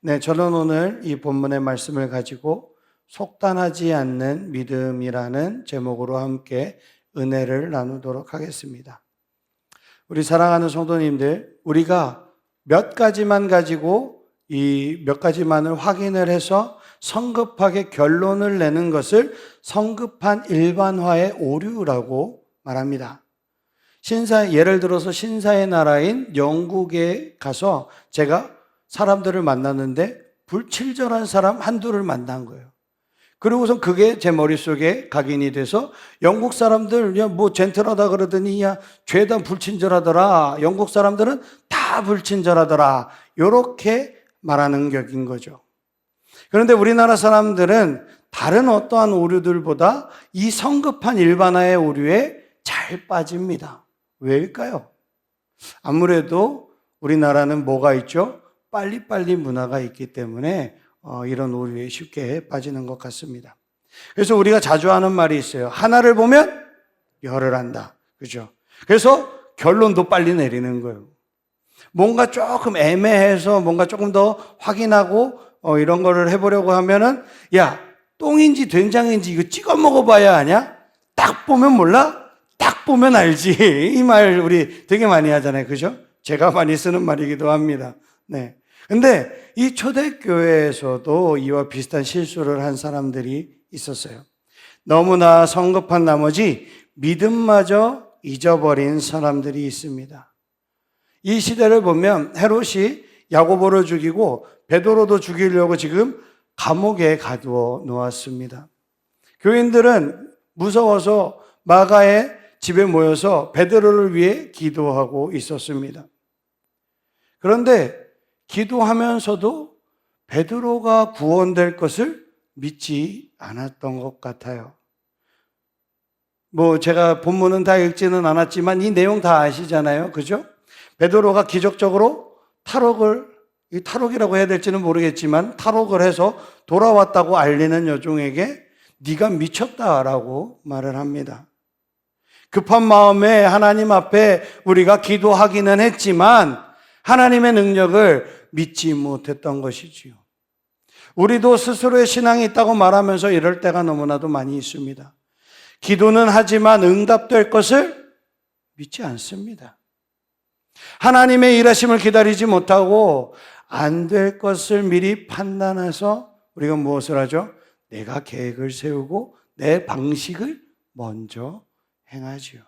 네, 저는 오늘 이 본문의 말씀을 가지고 속단하지 않는 믿음이라는 제목으로 함께 은혜를 나누도록 하겠습니다. 우리 사랑하는 성도님들, 우리가 몇 가지만 가지고 이 몇 가지만을 확인을 해서 성급하게 결론을 내는 것을 성급한 일반화의 오류라고 말합니다. 예를 들어서 신사의 나라인 영국에 가서 제가 사람들을 만났는데 불친절한 사람 한두를 만난 거예요. 그리고선 그게 제 머릿속에 각인이 돼서 영국 사람들 뭐 젠틀하다 그러더니 죄다 불친절하더라. 영국 사람들은 다 불친절하더라. 이렇게 말하는 격인 거죠. 그런데 우리나라 사람들은 다른 어떠한 오류들보다 이 성급한 일반화의 오류에 잘 빠집니다. 왜일까요? 아무래도 우리나라는 뭐가 있죠? 빨리빨리 문화가 있기 때문에 이런 오류에 쉽게 빠지는 것 같습니다. 그래서 우리가 자주 하는 말이 있어요. 하나를 보면 열을 한다. 그죠? 그래서 결론도 빨리 내리는 거예요. 뭔가 조금 애매해서 뭔가 조금 더 확인하고 이런 거를 해보려고 하면은 똥인지 된장인지 이거 찍어 먹어봐야 아냐? 딱 보면 몰라? 딱 보면 알지. 이 말 우리 되게 많이 하잖아요. 그죠? 제가 많이 쓰는 말이기도 합니다. 네. 근데 이 초대교회에서도 이와 비슷한 실수를 한 사람들이 있었어요. 너무나 성급한 나머지 믿음마저 잊어버린 사람들이 있습니다. 이 시대를 보면 헤롯이 야고보를 죽이고 베드로도 죽이려고 지금 감옥에 가두어 놓았습니다. 교인들은 무서워서 마가의 집에 모여서 베드로를 위해 기도하고 있었습니다. 그런데 기도하면서도 베드로가 구원될 것을 믿지 않았던 것 같아요. 제가 본문은 다 읽지는 않았지만 이 내용 다 아시잖아요. 그죠? 베드로가 기적적으로 탈옥이라고 해야 될지는 모르겠지만 탈옥을 해서 돌아왔다고 알리는 여종에게 네가 미쳤다라고 말을 합니다. 급한 마음에 하나님 앞에 우리가 기도하기는 했지만 하나님의 능력을 믿지 못했던 것이지요. 우리도 스스로의 신앙이 있다고 말하면서 이럴 때가 너무나도 많이 있습니다. 기도는 하지만 응답될 것을 믿지 않습니다. 하나님의 일하심을 기다리지 못하고 안 될 것을 미리 판단해서 우리가 무엇을 하죠? 내가 계획을 세우고 내 방식을 먼저 행하지요.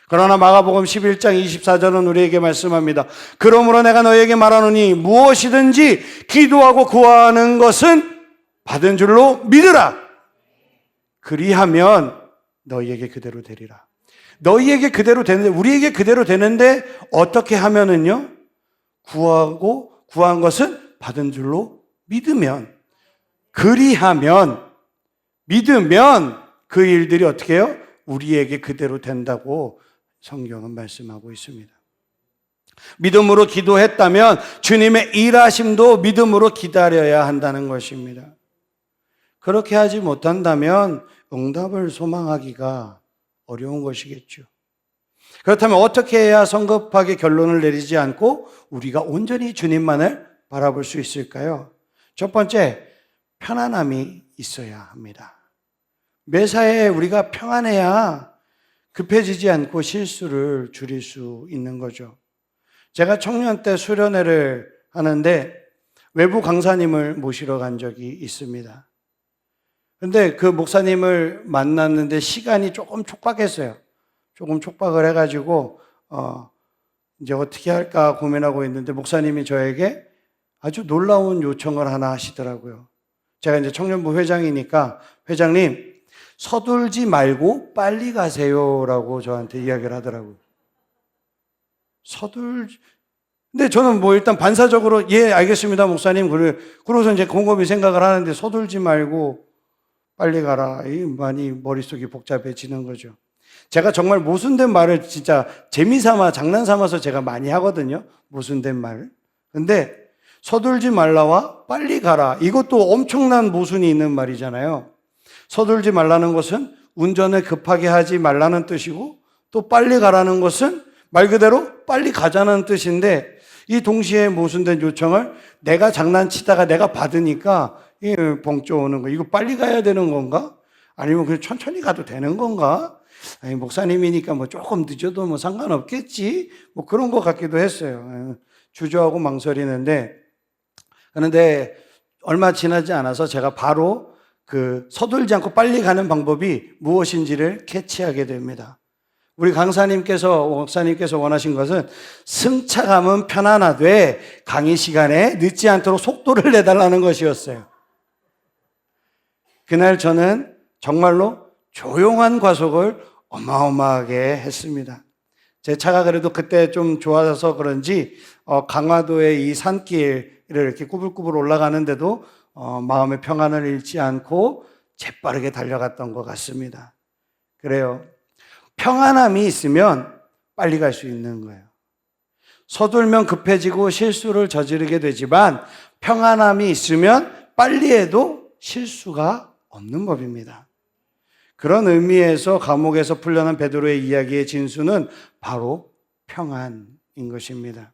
그러나 마가복음 11장 24절은 우리에게 말씀합니다. 그러므로 내가 너희에게 말하노니 무엇이든지 기도하고 구하는 것은 받은 줄로 믿으라. 그리하면 너희에게 그대로 되리라. 너희에게 그대로 되는데, 우리에게 그대로 되는데 어떻게 하면은요? 구한 것은 받은 줄로 믿으면, 믿으면 그 일들이 어떻게 해요? 우리에게 그대로 된다고 성경은 말씀하고 있습니다. 믿음으로 기도했다면 주님의 일하심도 믿음으로 기다려야 한다는 것입니다. 그렇게 하지 못한다면 응답을 소망하기가 어려운 것이겠죠. 그렇다면 어떻게 해야 성급하게 결론을 내리지 않고 우리가 온전히 주님만을 바라볼 수 있을까요? 첫 번째, 편안함이 있어야 합니다. 매사에 우리가 평안해야 급해지지 않고 실수를 줄일 수 있는 거죠. 제가 청년 때 수련회를 하는데 외부 강사님을 모시러 간 적이 있습니다. 근데 그 목사님을 만났는데 시간이 조금 촉박했어요. 조금 촉박을 해가지고 이제 어떻게 할까 고민하고 있는데 목사님이 저에게 아주 놀라운 요청을 하나 하시더라고요. 제가 이제 청년부 회장이니까 회장님 서둘지 말고 빨리 가세요라고 저한테 이야기를 하더라고요. 근데 저는 일단 반사적으로 예 알겠습니다 목사님 그러고서 이제 곰곰이 생각을 하는데 서둘지 말고 빨리 가라. 많이 머릿속이 복잡해지는 거죠. 제가 정말 모순된 말을 진짜 재미삼아 장난삼아서 제가 많이 하거든요. 모순된 말을. 근데 서둘지 말라와 빨리 가라. 이것도 엄청난 모순이 있는 말이잖아요. 서둘지 말라는 것은 운전을 급하게 하지 말라는 뜻이고 또 빨리 가라는 것은 말 그대로 빨리 가자는 뜻인데 이 동시에 모순된 요청을 내가 장난치다가 내가 받으니까 봉 쪼오는 거. 이거 빨리 가야 되는 건가? 아니면 그냥 천천히 가도 되는 건가? 아니, 목사님이니까 뭐 조금 늦어도 뭐 상관없겠지? 뭐 그런 것 같기도 했어요. 주저하고 망설이는데, 그런데 얼마 지나지 않아서 제가 바로 그 서둘지 않고 빨리 가는 방법이 무엇인지를 캐치하게 됩니다. 우리 강사님께서, 목사님께서 원하신 것은 승차감은 편안하되 강의 시간에 늦지 않도록 속도를 내달라는 것이었어요. 그날 저는 정말로 조용한 과속을 어마어마하게 했습니다. 제 차가 그래도 그때 좀 좋아서 그런지 강화도의 이 산길을 이렇게 꾸불꾸불 올라가는데도 마음의 평안을 잃지 않고 재빠르게 달려갔던 것 같습니다. 그래요. 평안함이 있으면 빨리 갈 수 있는 거예요. 서둘면 급해지고 실수를 저지르게 되지만 평안함이 있으면 빨리 해도 실수가 없는 법입니다. 그런 의미에서 감옥에서 풀려난 베드로의 이야기의 진수는 바로 평안인 것입니다.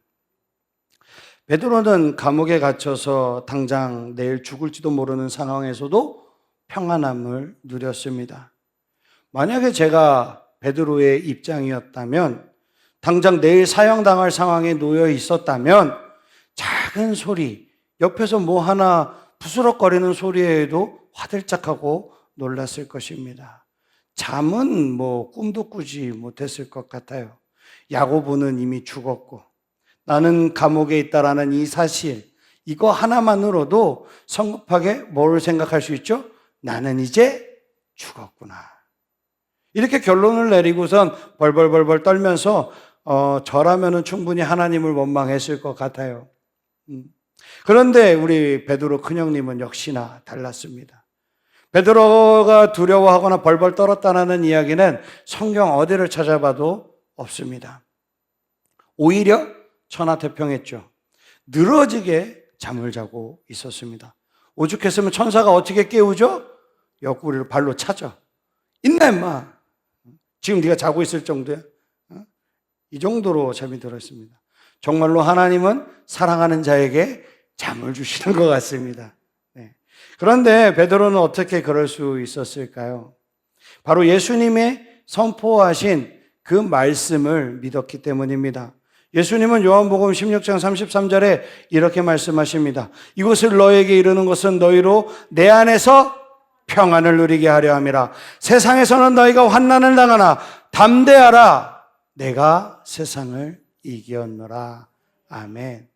베드로는 감옥에 갇혀서 당장 내일 죽을지도 모르는 상황에서도 평안함을 누렸습니다. 만약에 제가 베드로의 입장이었다면, 당장 내일 사형당할 상황에 놓여 있었다면 작은 소리, 옆에서 뭐 하나 부스럭거리는 소리에도 화들짝하고 놀랐을 것입니다. 잠은 뭐 꿈도 꾸지 못했을 것 같아요. 야고보는 이미 죽었고 나는 감옥에 있다라는 이 사실, 이거 하나만으로도 성급하게 뭘 생각할 수 있죠? 나는 이제 죽었구나. 이렇게 결론을 내리고선 벌벌벌벌 떨면서 저라면은 충분히 하나님을 원망했을 것 같아요. 그런데 우리 베드로 큰형님은 역시나 달랐습니다. 베드로가 두려워하거나 벌벌 떨었다는 이야기는 성경 어디를 찾아봐도 없습니다. 오히려 천하태평했죠. 늘어지게 잠을 자고 있었습니다. 오죽했으면 천사가 어떻게 깨우죠? 옆구리를 발로 차죠. 있나 임마. 지금 네가 자고 있을 정도야. 이 정도로 잠이 들었습니다. 정말로 하나님은 사랑하는 자에게 잠을 주시는 것 같습니다. 그런데 베드로는 어떻게 그럴 수 있었을까요? 바로 예수님의 선포하신 그 말씀을 믿었기 때문입니다. 예수님은 요한복음 16장 33절에 이렇게 말씀하십니다. 이것을 너에게 이르는 것은 너희로 내 안에서 평안을 누리게 하려 함이라. 세상에서는 너희가 환난을 당하나 담대하라. 내가 세상을 이겼노라. 아멘.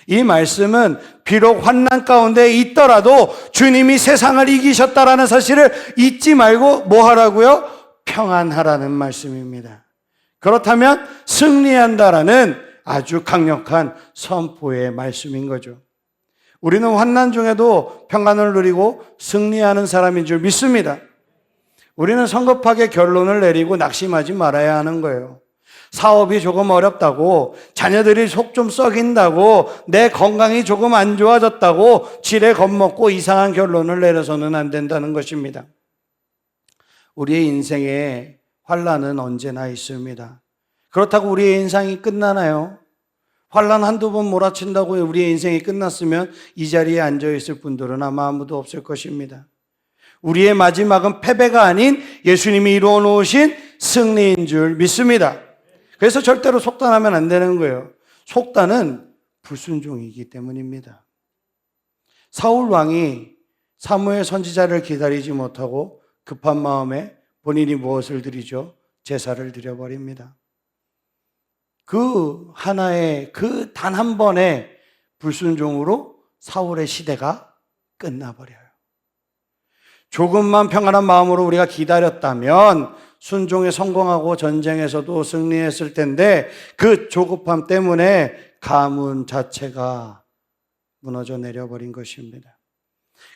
이 말씀은 비록 환난 가운데 있더라도 주님이 세상을 이기셨다라는 사실을 잊지 말고 뭐 하라고요? 평안하라는 말씀입니다. 그렇다면 승리한다라는 아주 강력한 선포의 말씀인 거죠. 우리는 환난 중에도 평안을 누리고 승리하는 사람인 줄 믿습니다. 우리는 성급하게 결론을 내리고 낙심하지 말아야 하는 거예요. 사업이 조금 어렵다고, 자녀들이 속 좀 썩인다고, 내 건강이 조금 안 좋아졌다고 지레 겁먹고 이상한 결론을 내려서는 안 된다는 것입니다. 우리의 인생에 환난은 언제나 있습니다. 그렇다고 우리의 인생이 끝나나요? 환난 한두 번 몰아친다고 우리의 인생이 끝났으면 이 자리에 앉아있을 분들은 아마 아무도 없을 것입니다. 우리의 마지막은 패배가 아닌 예수님이 이루어 놓으신 승리인 줄 믿습니다. 그래서 절대로 속단하면 안 되는 거예요. 속단은 불순종이기 때문입니다. 사울 왕이 사무엘 선지자를 기다리지 못하고 급한 마음에 본인이 무엇을 드리죠? 제사를 드려버립니다. 그 하나의 그 단 한 번의 불순종으로 사울의 시대가 끝나버려요. 조금만 평안한 마음으로 우리가 기다렸다면 순종에 성공하고 전쟁에서도 승리했을 텐데 그 조급함 때문에 가문 자체가 무너져 내려버린 것입니다.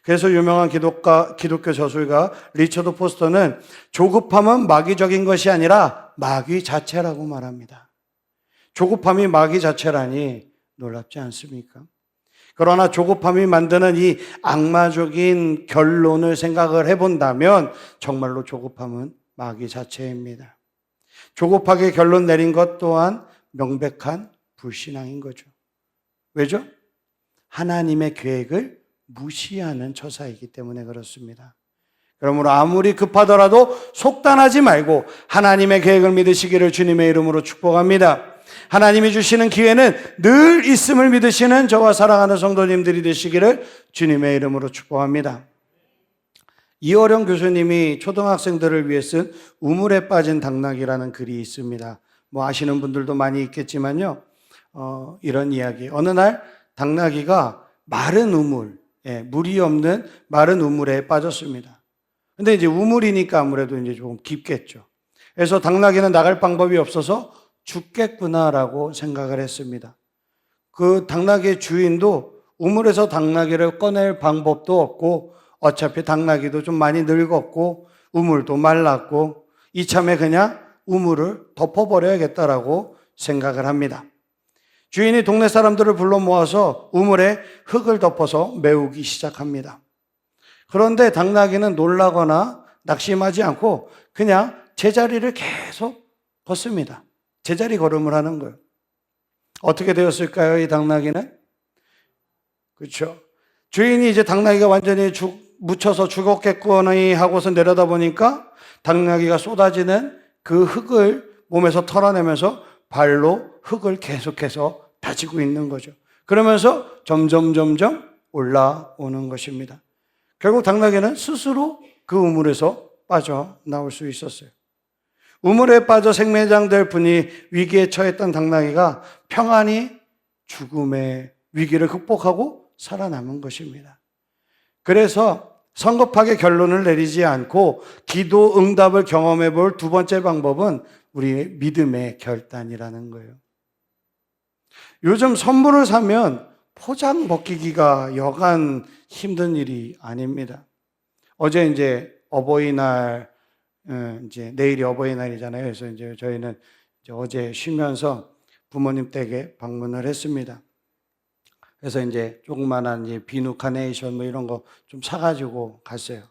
그래서 유명한 기독교 저술가 리처드 포스터는 조급함은 마귀적인 것이 아니라 마귀 자체라고 말합니다. 조급함이 마귀 자체라니 놀랍지 않습니까? 그러나 조급함이 만드는 이 악마적인 결론을 생각을 해본다면 정말로 조급함은 마귀 자체입니다. 조급하게 결론 내린 것 또한 명백한 불신앙인 거죠. 왜죠? 하나님의 계획을 무시하는 처사이기 때문에 그렇습니다. 그러므로 아무리 급하더라도 속단하지 말고 하나님의 계획을 믿으시기를 주님의 이름으로 축복합니다. 하나님이 주시는 기회는 늘 있음을 믿으시는 저와 사랑하는 성도님들이 되시기를 주님의 이름으로 축복합니다. 이어령 교수님이 초등학생들을 위해 쓴 우물에 빠진 당나귀라는 글이 있습니다. 뭐 아시는 분들도 많이 있겠지만요. 이런 이야기. 어느 날 당나귀가 마른 우물, 물이 없는 마른 우물에 빠졌습니다. 근데 이제 우물이니까 아무래도 이제 조금 깊겠죠. 그래서 당나귀는 나갈 방법이 없어서 죽겠구나라고 생각을 했습니다. 그 당나귀의 주인도 우물에서 당나귀를 꺼낼 방법도 없고 어차피 당나귀도 좀 많이 늙었고 우물도 말랐고 이참에 그냥 우물을 덮어버려야겠다라고 생각을 합니다. 주인이 동네 사람들을 불러 모아서 우물에 흙을 덮어서 메우기 시작합니다. 그런데 당나귀는 놀라거나 낙심하지 않고 그냥 제자리를 계속 걷습니다. 제자리 걸음을 하는 거예요. 어떻게 되었을까요, 이 당나귀는? 그렇죠. 주인이 이제 당나귀가 완전히 묻혀서 죽었겠거니 하고서 내려다보니까 당나귀가 쏟아지는 그 흙을 몸에서 털어내면서 발로 흙을 계속해서 다지고 있는 거죠. 그러면서 점점 올라오는 것입니다. 결국 당나귀는 스스로 그 우물에서 빠져나올 수 있었어요. 우물에 빠져 생매장될 분이 위기에 처했던 당나귀가 평안히 죽음의 위기를 극복하고 살아남은 것입니다. 그래서 성급하게 결론을 내리지 않고 기도 응답을 경험해 볼 두 번째 방법은 우리의 믿음의 결단이라는 거예요. 요즘 선물을 사면 포장 벗기기가 여간 힘든 일이 아닙니다. 어제 이제 어버이날, 이제 내일이 어버이날이잖아요. 그래서 이제 저희는 이제 어제 쉬면서 부모님 댁에 방문을 했습니다. 그래서 이제 조그만한 이제 비누 카네이션 뭐 이런 거 좀 사가지고 갔어요.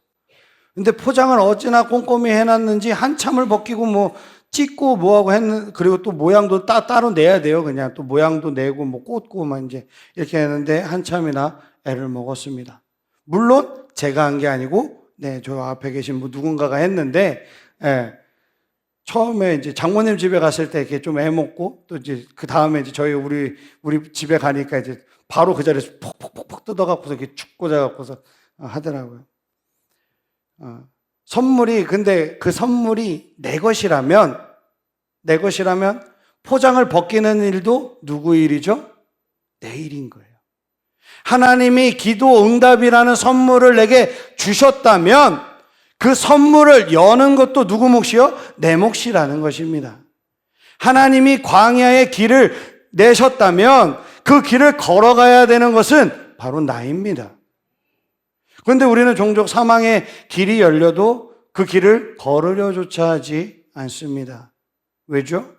근데 포장을 어찌나 꼼꼼히 해놨는지 한참을 벗기고 뭐 찢고 뭐하고 그리고 또 모양도 따로 내야 돼요. 그냥 또 모양도 내고 뭐 꽂고 막 이제 이렇게 했는데 한참이나 애를 먹었습니다. 물론 제가 한 게 아니고, 저 앞에 계신 분 누군가가 했는데, 처음에 이제 장모님 집에 갔을 때 이렇게 좀 애먹고 또 이제 그 다음에 이제 우리 집에 가니까 이제 바로 그 자리에서 푹 뜯어갖고서 이렇게 축 꽂아갖고서 하더라고요. 근데 그 선물이 내 것이라면 포장을 벗기는 일도 누구 일이죠? 내 일인 거예요. 하나님이 기도 응답이라는 선물을 내게 주셨다면 그 선물을 여는 것도 누구 몫이요? 내 몫이라는 것입니다. 하나님이 광야의 길을 내셨다면 그 길을 걸어가야 되는 것은 바로 나입니다. 그런데 우리는 종종 사망의 길이 열려도 그 길을 걸으려조차 하지 않습니다. 왜죠?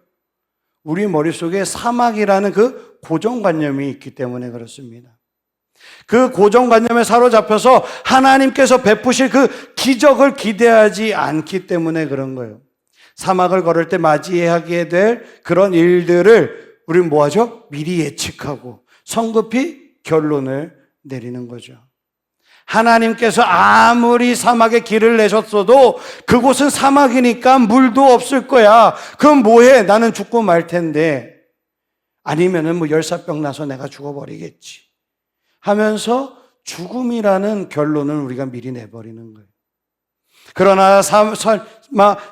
우리 머릿속에 사막이라는 그 고정관념이 있기 때문에 그렇습니다. 그 고정관념에 사로잡혀서 하나님께서 베푸실 그 기적을 기대하지 않기 때문에 그런 거예요. 사막을 걸을 때 맞이하게 될 그런 일들을 우리는 뭐하죠? 미리 예측하고 성급히 결론을 내리는 거죠. 하나님께서 아무리 사막에 길을 내셨어도 그곳은 사막이니까 물도 없을 거야. 그럼 뭐해? 나는 죽고 말 텐데. 아니면은 뭐 열사병 나서 내가 죽어버리겠지. 하면서 죽음이라는 결론을 우리가 미리 내버리는 거예요. 그러나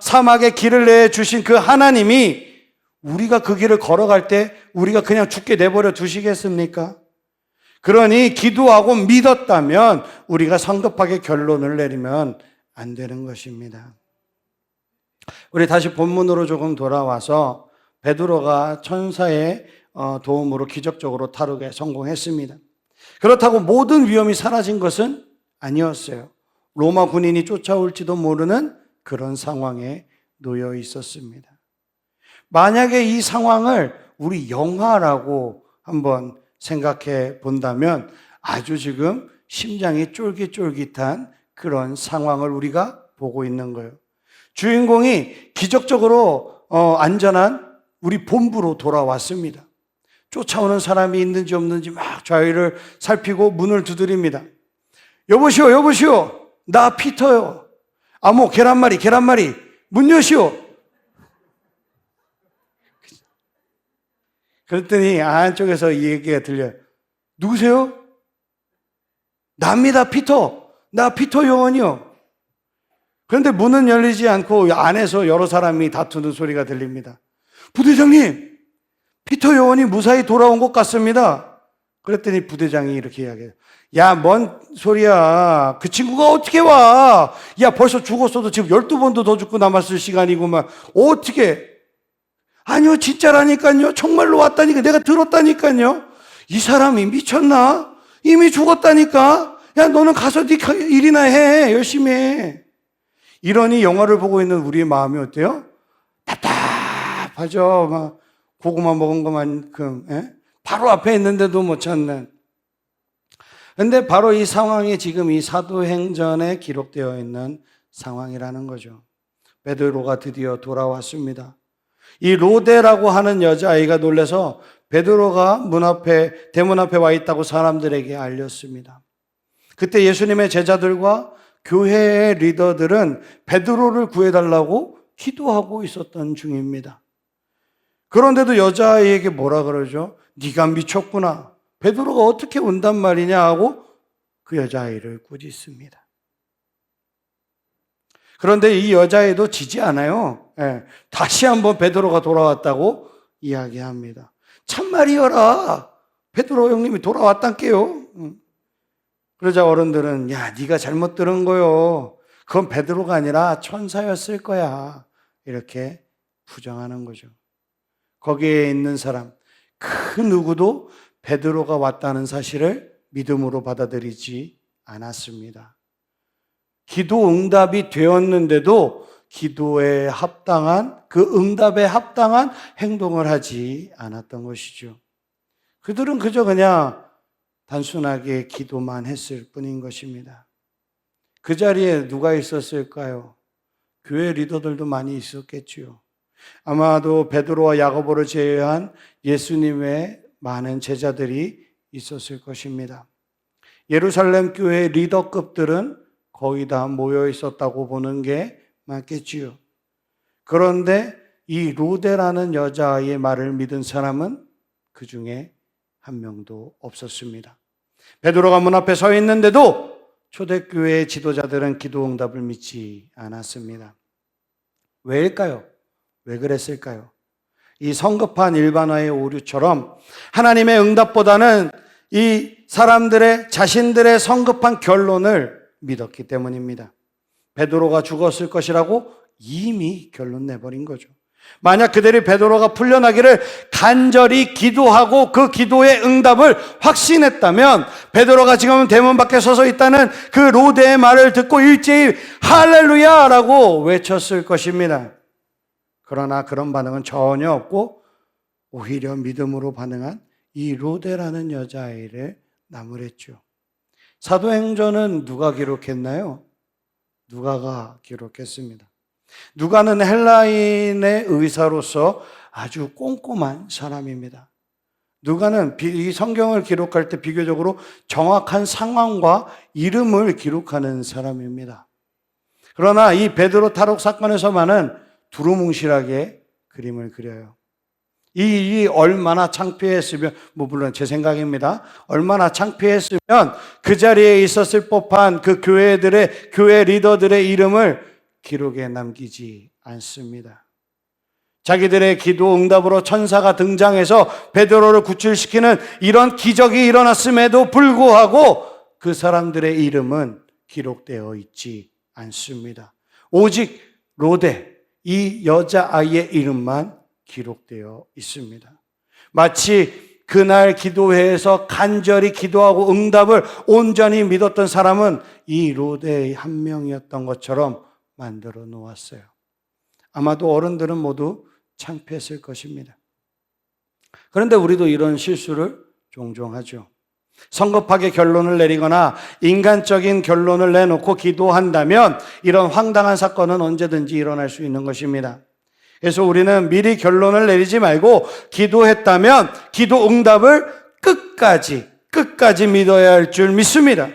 사막에 길을 내주신 그 하나님이 우리가 그 길을 걸어갈 때 우리가 그냥 죽게 내버려 두시겠습니까? 그러니 기도하고 믿었다면 우리가 성급하게 결론을 내리면 안 되는 것입니다. 우리 다시 본문으로 조금 돌아와서 베드로가 천사의 도움으로 기적적으로 타락에 성공했습니다. 그렇다고 모든 위험이 사라진 것은 아니었어요. 로마 군인이 쫓아올지도 모르는 그런 상황에 놓여 있었습니다. 만약에 이 상황을 우리 영화라고 한번 생각해 본다면 아주 지금 심장이 쫄깃쫄깃한 그런 상황을 우리가 보고 있는 거예요. 주인공이 기적적으로 안전한 우리 본부로 돌아왔습니다. 쫓아오는 사람이 있는지 없는지 막 좌우를 살피고 문을 두드립니다. 여보시오, 여보시오. 나 피터요. 아모, 계란말이, 계란말이. 문 여시오. 그랬더니 안쪽에서 이 얘기가 들려요. 누구세요? 납니다, 피터. 나 피터 요원이요. 그런데 문은 열리지 않고 안에서 여러 사람이 다투는 소리가 들립니다. 부대장님, 피터 요원이 무사히 돌아온 것 같습니다. 그랬더니 부대장이 이렇게 이야기해요. 야, 뭔 소리야. 그 친구가 어떻게 와? 야, 벌써 죽었어도 지금 12번도 더 죽고 남았을 시간이구만. 어떻게? 아니요, 진짜라니까요. 정말로 왔다니까. 내가 들었다니까요. 이 사람이 미쳤나? 이미 죽었다니까. 야, 너는 가서 네 일이나 해. 열심히 해. 이러니 영화를 보고 있는 우리의 마음이 어때요? 답답하죠. 막 고구마 먹은 것만큼. 예? 바로 앞에 있는데도 못 찾는. 근데 바로 이 상황이 지금 이 사도행전에 기록되어 있는 상황이라는 거죠. 베드로가 드디어 돌아왔습니다. 이 로데라고 하는 여자아이가 놀라서 베드로가 대문 앞에 와 있다고 사람들에게 알렸습니다. 그때 예수님의 제자들과 교회의 리더들은 베드로를 구해달라고 기도하고 있었던 중입니다. 그런데도 여자아이에게 뭐라 그러죠? 네가 미쳤구나. 베드로가 어떻게 온단 말이냐 하고 그 여자아이를 꾸짖습니다. 그런데 이 여자애도 지지 않아요. 예, 다시 한번 베드로가 돌아왔다고 이야기합니다. 참말이여라. 베드로 형님이 돌아왔단께요. 그러자 어른들은 야, 네가 잘못 들은 거요. 그건 베드로가 아니라 천사였을 거야. 이렇게 부정하는 거죠. 거기에 있는 사람 그 누구도 베드로가 왔다는 사실을 믿음으로 받아들이지 않았습니다. 기도 응답이 되었는데도 기도에 합당한 그 응답에 합당한 행동을 하지 않았던 것이죠. 그들은 그냥 단순하게 기도만 했을 뿐인 것입니다. 그 자리에 누가 있었을까요? 교회 리더들도 많이 있었겠지요. 아마도 베드로와 야고보를 제외한 예수님의 많은 제자들이 있었을 것입니다. 예루살렘 교회 리더급들은 거의 다 모여 있었다고 보는 게 맞겠지요. 그런데 이 로데라는 여자아이의 말을 믿은 사람은 그 중에 한 명도 없었습니다. 베드로가 문 앞에 서 있는데도 초대교회의 지도자들은 기도 응답을 믿지 않았습니다. 왜일까요? 왜 그랬을까요? 이 성급한 일반화의 오류처럼 하나님의 응답보다는 이 사람들의 자신들의 성급한 결론을 믿었기 때문입니다. 베드로가 죽었을 것이라고 이미 결론 내버린 거죠. 만약 그들이 베드로가 풀려나기를 간절히 기도하고 그 기도의 응답을 확신했다면 베드로가 지금 대문 밖에 서서 있다는 그 로데의 말을 듣고 일제히 할렐루야라고 외쳤을 것입니다. 그러나 그런 반응은 전혀 없고 오히려 믿음으로 반응한 이 로데라는 여자아이를 나무랬죠. 사도행전은 누가 기록했나요? 누가가 기록했습니다. 누가는 헬라인의 의사로서 아주 꼼꼼한 사람입니다. 누가는 이 성경을 기록할 때 비교적으로 정확한 상황과 이름을 기록하는 사람입니다. 그러나 이 베드로 탈옥 사건에서만은 두루뭉실하게 그림을 그려요. 이 일이 얼마나 창피했으면, 물론 제 생각입니다. 얼마나 창피했으면 그 자리에 있었을 법한 그 교회 리더들의 이름을 기록에 남기지 않습니다. 자기들의 기도 응답으로 천사가 등장해서 베드로를 구출시키는 이런 기적이 일어났음에도 불구하고 그 사람들의 이름은 기록되어 있지 않습니다. 오직 로데, 이 여자아이의 이름만 기록되어 있습니다. 마치 그날 기도회에서 간절히 기도하고 응답을 온전히 믿었던 사람은 이 로데의 한 명이었던 것처럼 만들어 놓았어요. 아마도 어른들은 모두 창피했을 것입니다. 그런데 우리도 이런 실수를 종종 하죠. 성급하게 결론을 내리거나 인간적인 결론을 내놓고 기도한다면 이런 황당한 사건은 언제든지 일어날 수 있는 것입니다. 그래서 우리는 미리 결론을 내리지 말고 기도했다면 기도 응답을 끝까지 믿어야 할 줄 믿습니다.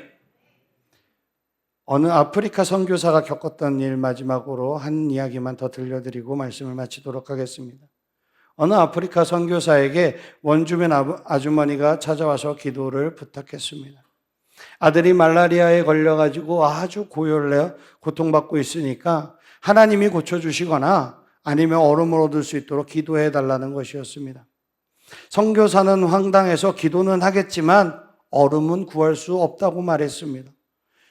어느 아프리카 선교사가 겪었던 일 마지막으로 한 이야기만 더 들려드리고 말씀을 마치도록 하겠습니다. 어느 아프리카 선교사에게 원주민 아주머니가 찾아와서 기도를 부탁했습니다. 아들이 말라리아에 걸려가지고 아주 고열내어 고통받고 있으니까 하나님이 고쳐주시거나 아니면 얼음을 얻을 수 있도록 기도해 달라는 것이었습니다. 선교사는 황당해서 기도는 하겠지만 얼음은 구할 수 없다고 말했습니다.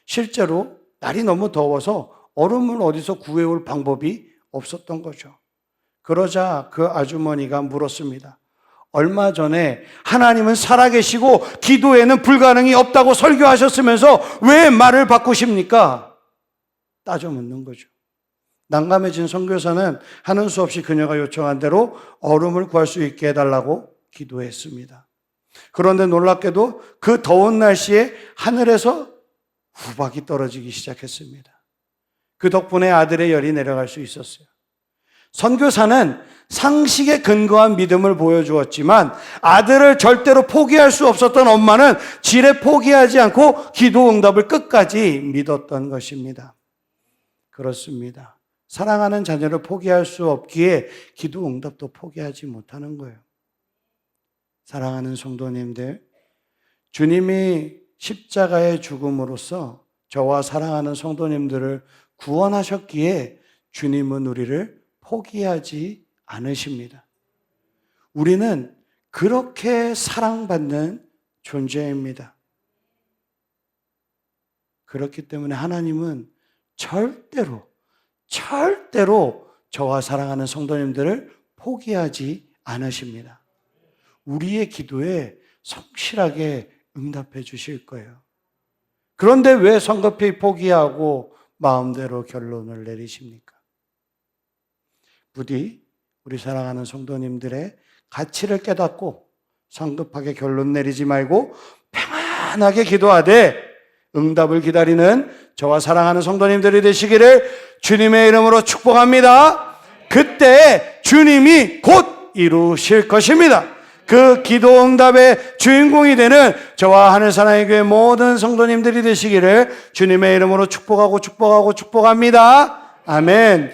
실제로 날이 너무 더워서 얼음을 어디서 구해올 방법이 없었던 거죠. 그러자 그 아주머니가 물었습니다. 얼마 전에 하나님은 살아계시고 기도에는 불가능이 없다고 설교하셨으면서 왜 말을 바꾸십니까? 따져 묻는 거죠. 난감해진 선교사는 하는 수 없이 그녀가 요청한 대로 얼음을 구할 수 있게 해달라고 기도했습니다. 그런데 놀랍게도 그 더운 날씨에 하늘에서 우박이 떨어지기 시작했습니다. 그 덕분에 아들의 열이 내려갈 수 있었어요. 선교사는 상식에 근거한 믿음을 보여주었지만 아들을 절대로 포기할 수 없었던 엄마는 지레 포기하지 않고 기도 응답을 끝까지 믿었던 것입니다. 그렇습니다. 사랑하는 자녀를 포기할 수 없기에 기도 응답도 포기하지 못하는 거예요. 사랑하는 성도님들, 주님이 십자가의 죽음으로써 저와 사랑하는 성도님들을 구원하셨기에 주님은 우리를 포기하지 않으십니다. 우리는 그렇게 사랑받는 존재입니다. 그렇기 때문에 하나님은 절대로 저와 사랑하는 성도님들을 포기하지 않으십니다. 우리의 기도에 성실하게 응답해 주실 거예요. 그런데 왜 성급히 포기하고 마음대로 결론을 내리십니까? 부디 우리 사랑하는 성도님들의 가치를 깨닫고 성급하게 결론 내리지 말고 평안하게 기도하되 응답을 기다리는 저와 사랑하는 성도님들이 되시기를 주님의 이름으로 축복합니다. 그때 주님이 곧 이루실 것입니다. 그 기도 응답의 주인공이 되는 저와 하늘사랑의 교회 모든 성도님들이 되시기를 주님의 이름으로 축복합니다. 아멘.